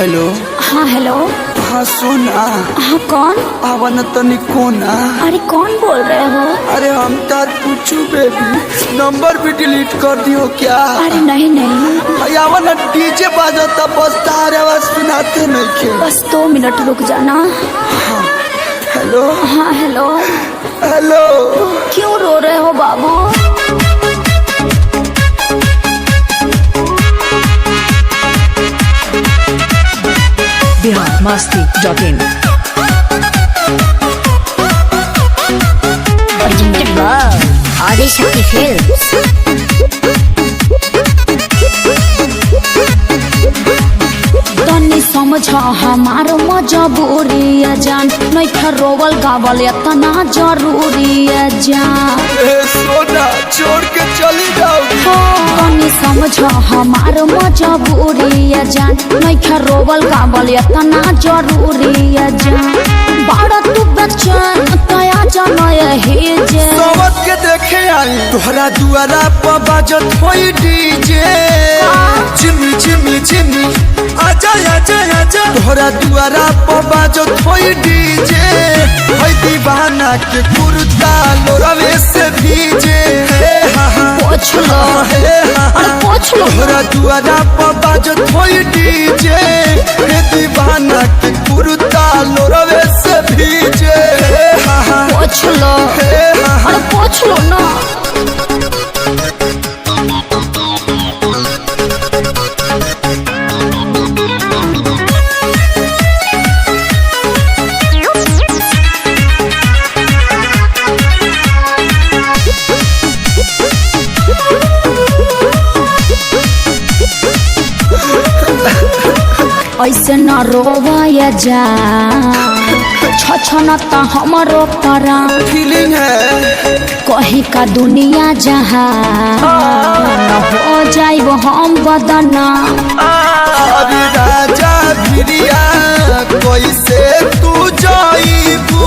Hello. हाँ hello. हाँ सोना। हाँ कौन? आवन तनी कोना। अरे कौन बोल रहे हो? अरे हम तार पूछू बेबी, नंबर भी डिलीट कर दियो क्या? अरे नहीं नहीं। आवन डीजे बाजता बस तार आवाज सुनाते नहीं के। बस 2 मिनट रुक जाना। हाँ हेलो। हाँ हेलो। हेलो। क्यों रो रहे हो बाबू? biharmasti.in Presented by Adishakti Films. तनी समझ हमारो मजबूरी है जान, नहीं रोवल गावल इतना जरूरी है जान। सोना छोड़ के चली जाओगी। तनी समझ हमारो मजबूरी है जान, नहीं रोवल गावल इतना जरूरी है जान। बड़ा तू बच्चन तया जाना यही जे सोवत के देखे आई तोहरा दुआरा पर बाजत होई डीजे। चिमी चिमी चिमी आजा आजा आजा तोहरा दुआरा पर बाजत होई डीजे। होई दीवाना के कुर्ता लोरवे से भीजे। पोछ लो। हे हा अरे पोछ लो। तोहरा दुआरा पर बाजत होई डीजे। हे दीवाना के कुर्ता लोरवे से भीजे। पोछ लो। अरे पोछ लो ना। ऐसे न रोवाया जा, छछन त हमरो परा। फीलिंग है कहीं का दुनिया जहाँ न हो जाइब हम बदना। अरे राजा भिरिया कैसे तू जाइबू?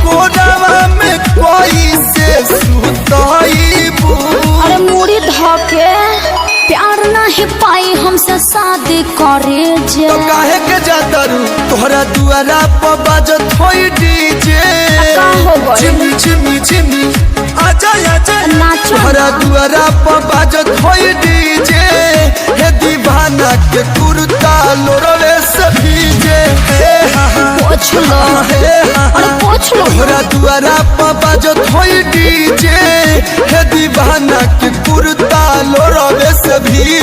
कोरावा में कैसे सुताइबू? अरे मुड़ी धके प्यार नहीं पाई हमसे शादी करे जे। तो काहे के जाता रू तोहरा दुआरा पर बाजत होई डीजे। का हो गइल? चिमी चिमी चिमी आजा आजा नाचो तोहरा ना। दुआरा पर बाजत होई डीजे। हे दीवाना के कुर्ता लोरवे से भीजे। पोछ लो। अरे पोछ लो। तोहरा दुआरा पर बाजत होई डीजे। हे दीवाना के कुर्ता लोरवे से भीजे।